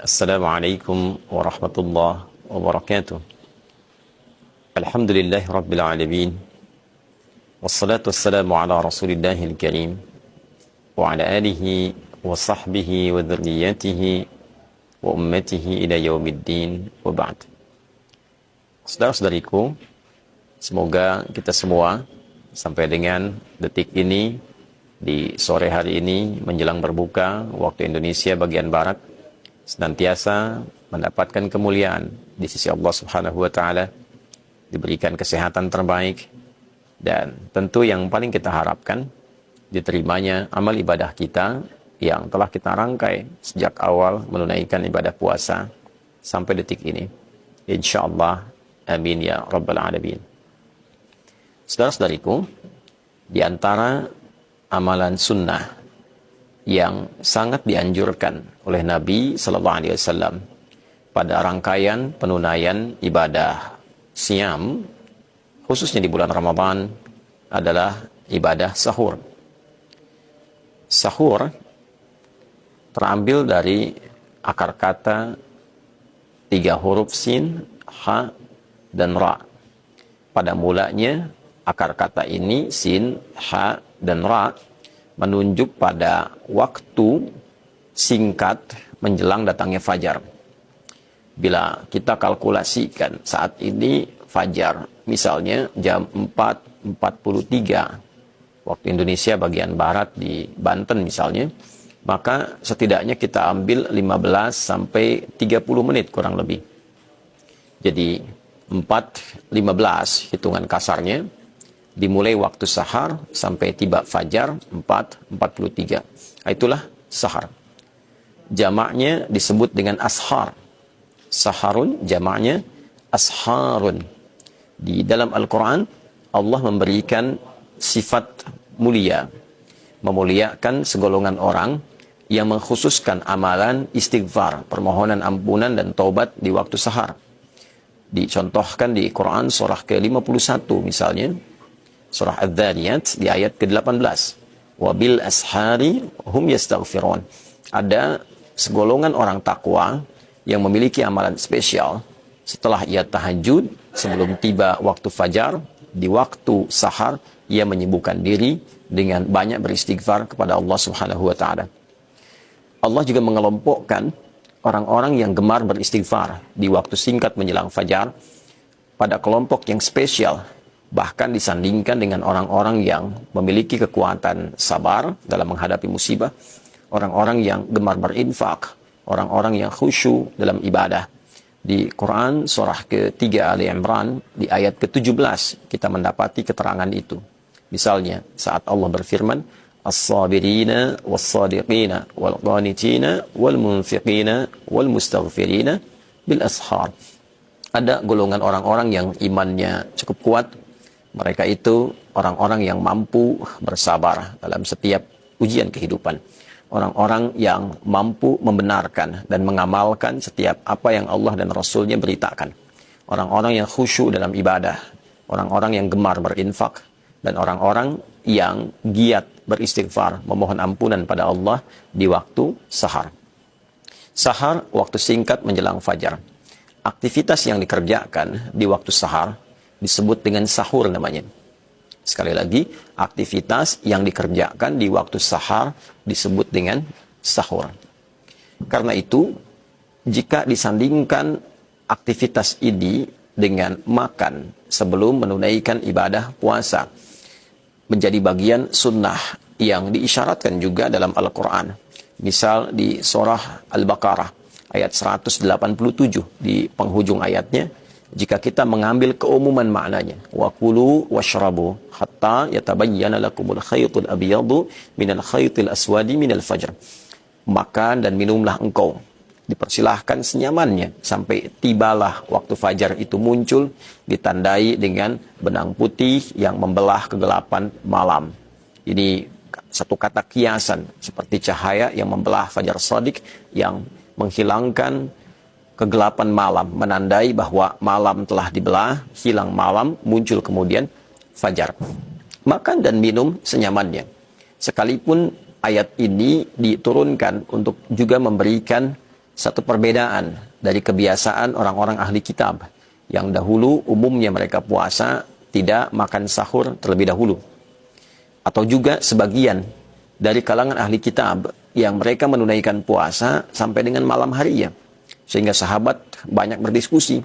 Assalamualaikum warahmatullahi wabarakatuh. Alhamdulillahi rabbil alamin. Wassalatu wassalamu ala rasulillahil karim wa ala alihi wa sahbihi wa dhurriyyatihi wa ummatihi ila yaumiddin wa ba'd. Saudara-saudariku, semoga kita semua sampai dengan detik ini, di sore hari ini menjelang berbuka waktu Indonesia bagian barat, senantiasa mendapatkan kemuliaan di sisi Allah Subhanahu wa taala, diberikan kesehatan terbaik, dan tentu yang paling kita harapkan diterimanya amal ibadah kita yang telah kita rangkai sejak awal menunaikan ibadah puasa sampai detik ini. Insyaallah, amin ya rabbal alamin. Saudara-saudariku, di antara amalan sunnah yang sangat dianjurkan oleh Nabi Sallallahu Alaihi Wasallam pada rangkaian penunaian ibadah siam, khususnya di bulan Ramadan, adalah ibadah sahur. Sahur terambil dari akar kata 3 huruf sin, ha, dan ra. Pada mulanya akar kata ini sin, ha, dan ra menunjuk pada waktu singkat menjelang datangnya fajar. Bila kita kalkulasikan saat ini fajar, misalnya jam 4.43 waktu Indonesia bagian barat di Banten misalnya, maka setidaknya kita ambil 15 sampai 30 menit kurang lebih. Jadi 4.15 hitungan kasarnya, dimulai waktu sahar sampai tiba fajar 4.43. Itulah sahar. Jamaknya disebut dengan ashar. Saharun jamaknya asharun. Di dalam Al-Quran, Allah memberikan sifat mulia, memuliakan segolongan orang yang mengkhususkan amalan istighfar, permohonan ampunan dan taubat di waktu sahar. Dicontohkan di Quran surah ke-51 misalnya, surah Adz-Dzariyat di ayat ke-18. Wabil ashari hum yastaghfirun. Ada segolongan orang takwa yang memiliki amalan spesial. Setelah ia tahajud, sebelum tiba waktu fajar, di waktu sahar, ia menyibukkan diri dengan banyak beristighfar kepada Allah Subhanahu wa taala. Allah juga mengelompokkan orang-orang yang gemar beristighfar di waktu singkat menjelang fajar pada kelompok yang spesial, bahkan disandingkan dengan orang-orang yang memiliki kekuatan sabar dalam menghadapi musibah, orang-orang yang gemar berinfak, orang-orang yang khusyuk dalam ibadah. Di Quran surah ke-3 Ali Imran di ayat ke-17 kita mendapati keterangan itu. Misalnya saat Allah berfirman, as-sabirina was-sadiqina wal-qanitina wal-munfiqina wal-mustaghfirina bil ashar. Ada golongan orang-orang yang imannya cukup kuat. Mereka itu orang-orang yang mampu bersabar dalam setiap ujian kehidupan. Orang-orang yang mampu membenarkan dan mengamalkan setiap apa yang Allah dan Rasulnya beritakan. Orang-orang yang khusyuk dalam ibadah. Orang-orang yang gemar berinfak. Dan orang-orang yang giat beristighfar, memohon ampunan pada Allah di waktu sahar. Sahar, waktu singkat menjelang fajar. Aktivitas yang dikerjakan di waktu sahar disebut dengan sahur namanya. Sekali lagi, aktivitas yang dikerjakan di waktu sahar disebut dengan sahur. Karena itu, jika disandingkan aktivitas ini dengan makan sebelum menunaikan ibadah puasa, menjadi bagian sunnah yang diisyaratkan juga dalam Al-Quran. Misal di surah Al-Baqarah ayat 187 di penghujung ayatnya, jika kita mengambil keumuman maknanya, wa kulu washrabu hatta yatabayyana lakumul khaytul abyadu minal khaytil aswadi minal fajr. Makan dan minumlah engkau, dipersilahkan senyamannya sampai tibalah waktu fajar itu muncul, ditandai dengan benang putih yang membelah kegelapan malam. Ini satu kata kiasan seperti cahaya yang membelah fajar shadiq yang menghilangkan kegelapan malam, menandai bahwa malam telah dibelah, hilang malam, muncul kemudian fajar. Makan dan minum senyamannya. Sekalipun ayat ini diturunkan untuk juga memberikan satu perbedaan dari kebiasaan orang-orang ahli kitab yang dahulu umumnya mereka puasa tidak makan sahur terlebih dahulu. Atau juga sebagian dari kalangan ahli kitab yang mereka menunaikan puasa sampai dengan malam harinya. Sehingga sahabat banyak berdiskusi,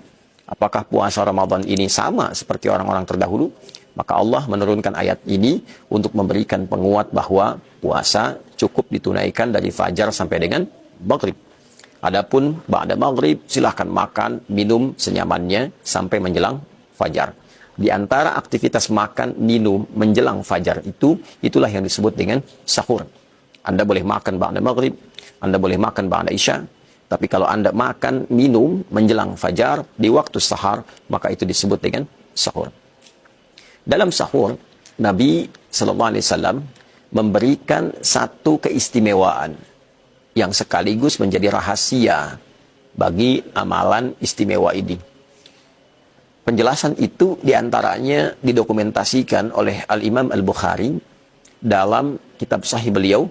apakah puasa Ramadan ini sama seperti orang-orang terdahulu? Maka Allah menurunkan ayat ini untuk memberikan penguat bahwa puasa cukup ditunaikan dari fajar sampai dengan maghrib. Adapun ba'da maghrib silahkan makan, minum senyamannya sampai menjelang fajar. Di antara aktivitas makan, minum menjelang fajar itulah yang disebut dengan sahur. Anda boleh makan ba'da maghrib, Anda boleh makan ba'da isya, tapi kalau Anda makan, minum menjelang fajar di waktu sahar, maka itu disebut dengan sahur. Dalam sahur, Nabi SAW memberikan satu keistimewaan yang sekaligus menjadi rahasia bagi amalan istimewa ini. Penjelasan itu diantaranya didokumentasikan oleh Al-Imam Al-Bukhari dalam kitab sahih beliau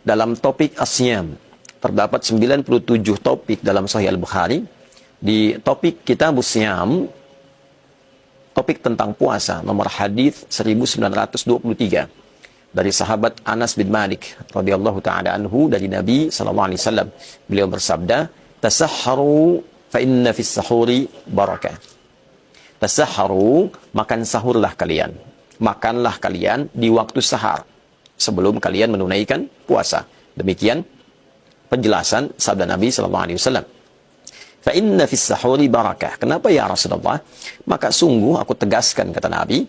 dalam topik Asyam. Terdapat 97 topik dalam sahih Al-Bukhari. Di topik kitab Asyam, topik tentang puasa, nomor hadis 1923 dari sahabat Anas bin Malik radhiyallahu taala anhu dari Nabi sallallahu alaihi wasallam. Beliau bersabda, "Tasahharu fa inna fis sahuri barakah." Tasahharu, makan sahurlah kalian. Makanlah kalian di waktu sahar sebelum kalian menunaikan puasa. Demikian penjelasan sabda Nabi sallallahu alaihi wasallam. Fa inna fis sahuri barakah. Kenapa ya Rasulullah? Maka sungguh aku tegaskan, kata Nabi,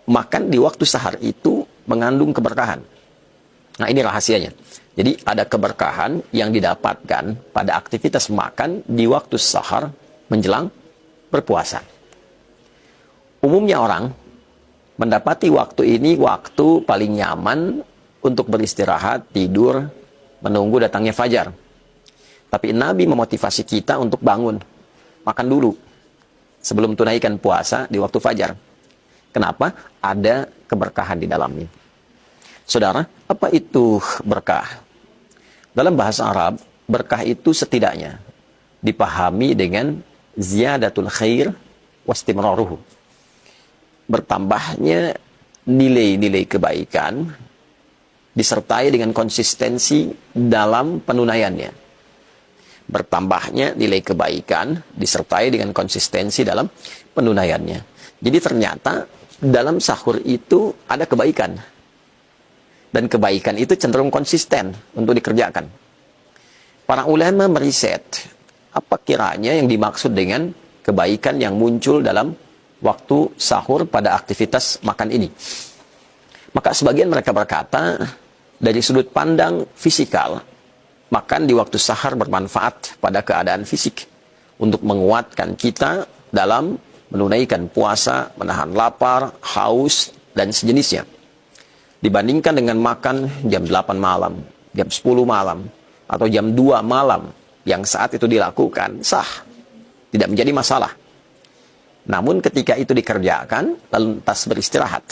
makan di waktu sahar itu mengandung keberkahan. Nah, ini rahasianya. Jadi ada keberkahan yang didapatkan pada aktivitas makan di waktu sahar menjelang berpuasa. Umumnya orang mendapati waktu ini waktu paling nyaman untuk beristirahat, tidur, menunggu datangnya fajar. Tapi Nabi memotivasi kita untuk bangun, makan dulu sebelum tunaikan puasa di waktu fajar. Kenapa? Ada keberkahan di dalamnya. Saudara, apa itu berkah? Dalam bahasa Arab, berkah itu setidaknya dipahami dengan ziyadatul khair wastimraruhu. Bertambahnya nilai-nilai kebaikan disertai dengan konsistensi dalam penunaiannya. Bertambahnya nilai kebaikan disertai dengan konsistensi dalam penunaiannya. Jadi ternyata dalam sahur itu ada kebaikan. Dan kebaikan itu cenderung konsisten untuk dikerjakan. Para ulama meriset apa kiranya yang dimaksud dengan kebaikan yang muncul dalam waktu sahur pada aktivitas makan ini. Maka sebagian mereka berkata, dari sudut pandang fisikal, makan di waktu sahur bermanfaat pada keadaan fisik untuk menguatkan kita dalam menunaikan puasa, menahan lapar, haus, dan sejenisnya. Dibandingkan dengan makan jam 8 malam, jam 10 malam, atau jam 2 malam yang saat itu dilakukan, sah. Tidak menjadi masalah. Namun ketika itu dikerjakan, lalu lantas beristirahat.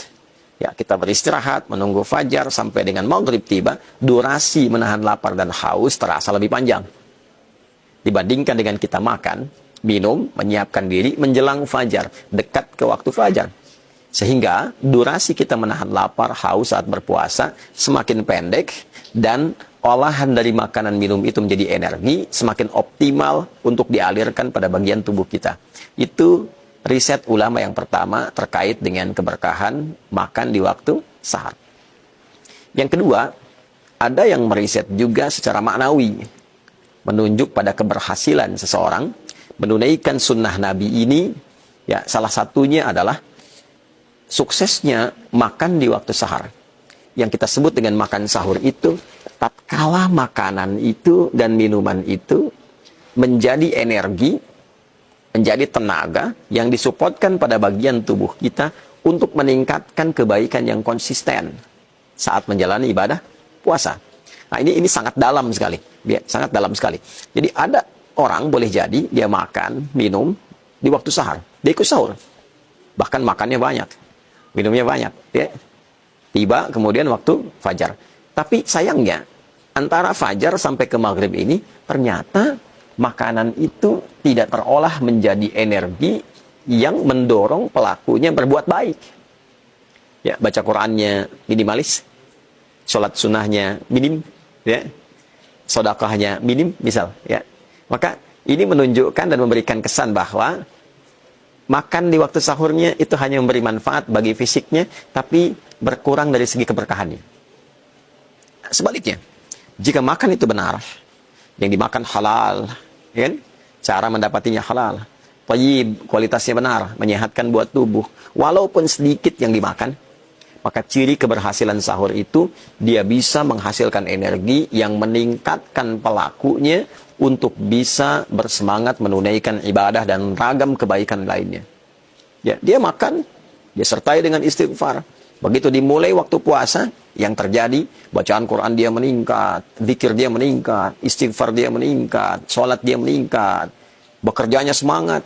Ya, kita beristirahat, menunggu fajar sampai dengan maghrib tiba, durasi menahan lapar dan haus terasa lebih panjang. Dibandingkan dengan kita makan, minum, menyiapkan diri menjelang fajar, dekat ke waktu fajar. Sehingga durasi kita menahan lapar, haus saat berpuasa semakin pendek dan olahan dari makanan minum itu menjadi energi semakin optimal untuk dialirkan pada bagian tubuh kita. Itu riset ulama yang pertama terkait dengan keberkahan makan di waktu sahar. Yang kedua, ada yang meriset juga secara maknawi, menunjuk pada keberhasilan seseorang menunaikan sunnah Nabi ini. Ya, salah satunya adalah suksesnya makan di waktu sahar. Yang kita sebut dengan makan sahur itu, tatkala makanan itu dan minuman itu menjadi energi, menjadi tenaga yang disupport pada bagian tubuh kita untuk meningkatkan kebaikan yang konsisten saat menjalani ibadah puasa. Nah, ini sangat dalam sekali, sangat dalam sekali. Jadi ada orang boleh jadi dia makan, minum di waktu sahar, dia ikut sahur, bahkan makannya banyak, minumnya banyak, ya. Tiba kemudian waktu fajar. Tapi sayangnya antara fajar sampai ke maghrib ini, ternyata makanan itu tidak terolah menjadi energi yang mendorong pelakunya berbuat baik. Ya, baca Qur'annya minimalis, sholat sunnahnya minim, ya, sedekahnya minim, misal, ya. Maka ini menunjukkan dan memberikan kesan bahwa makan di waktu sahurnya itu hanya memberi manfaat bagi fisiknya, tapi berkurang dari segi keberkahannya. Sebaliknya, jika makan itu benar, yang dimakan halal, ya kan? Cara mendapatinya halal, thayyib, kualitasnya benar, menyehatkan buat tubuh, walaupun sedikit yang dimakan, maka ciri keberhasilan sahur itu dia bisa menghasilkan energi yang meningkatkan pelakunya untuk bisa bersemangat menunaikan ibadah dan ragam kebaikan lainnya. Ya, dia makan, dia sertai dengan istighfar. Begitu dimulai waktu puasa, yang terjadi bacaan Quran dia meningkat, zikir dia meningkat, istighfar dia meningkat, sholat dia meningkat, bekerjanya semangat.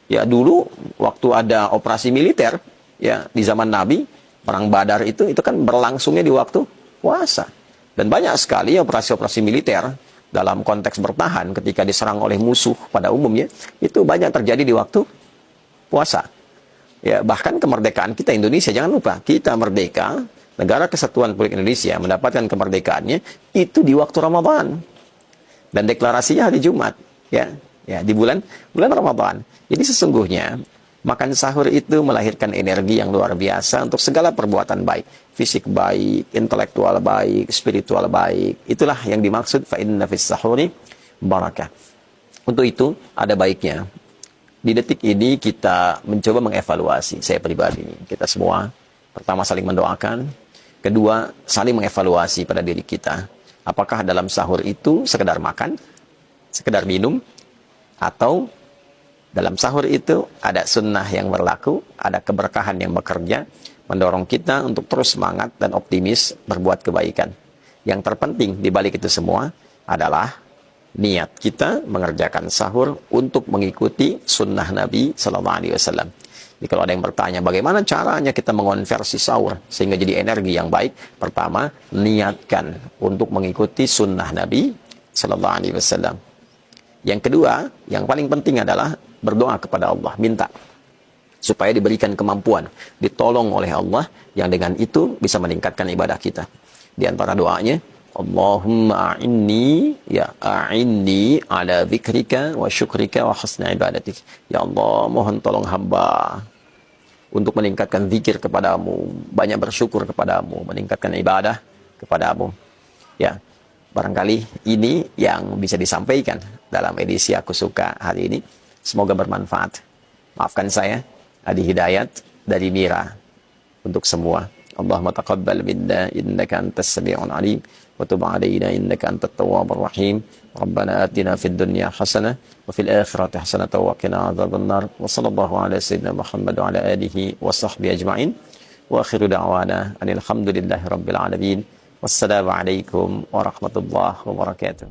Ya, dulu waktu ada operasi militer, ya, di zaman Nabi, Perang Badar itu kan berlangsungnya di waktu puasa. Dan banyak sekali operasi-operasi militer dalam konteks bertahan ketika diserang oleh musuh pada umumnya, itu banyak terjadi di waktu puasa. Ya, bahkan kemerdekaan kita Indonesia, jangan lupa, kita merdeka, Negara Kesatuan Republik Indonesia mendapatkan kemerdekaannya itu di waktu Ramadan. Dan deklarasinya hari Jumat, ya, di bulan Ramadan. Jadi sesungguhnya makan sahur itu melahirkan energi yang luar biasa untuk segala perbuatan baik. Fisik baik, intelektual baik, spiritual baik. Itulah yang dimaksud fa inna fis sahuri barakah. Untuk itu ada baiknya di detik ini kita mencoba mengevaluasi, saya pribadi, kita semua, pertama saling mendoakan, kedua saling mengevaluasi pada diri kita. Apakah dalam sahur itu sekedar makan, sekedar minum, atau dalam sahur itu ada sunnah yang berlaku, ada keberkahan yang bekerja, mendorong kita untuk terus semangat dan optimis berbuat kebaikan. Yang terpenting di balik itu semua adalah niat kita mengerjakan sahur untuk mengikuti sunnah Nabi Sallallahu Alaihi Wasallam. Jadi kalau ada yang bertanya bagaimana caranya kita mengonversi sahur sehingga jadi energi yang baik, pertama niatkan untuk mengikuti sunnah Nabi Sallallahu Alaihi Wasallam. Yang kedua, yang paling penting adalah berdoa kepada Allah, minta supaya diberikan kemampuan, ditolong oleh Allah, yang dengan itu bisa meningkatkan ibadah kita. Di antara doanya, Allahumma a'inni ala dzikrika wa syukrika wa husni ibadatik. Ya Allah, mohon tolong hamba untuk meningkatkan zikir kepadamu, banyak bersyukur kepadamu, meningkatkan ibadah kepadamu. Ya, barangkali ini yang bisa disampaikan dalam edisi Aku Suka hari ini. Semoga bermanfaat. Maafkan saya, Adi Hidayat dari Mira untuk semua. Allahumma taqabbal minna innaka antas sami'un alim wa tub 'alaina innaka antat tawwabur rahim. Rabbana atina fid dunya hasanah wa fil akhirati hasanah wa qina adzabannar. Wa sallallahu ala sayyidina Muhammad wa ala alihi wa sahbihi ajma'in. Wa akhiru da'wana alhamdulillahi rabbil alamin. Wassalamu alaikum warahmatullahi wabarakatuh.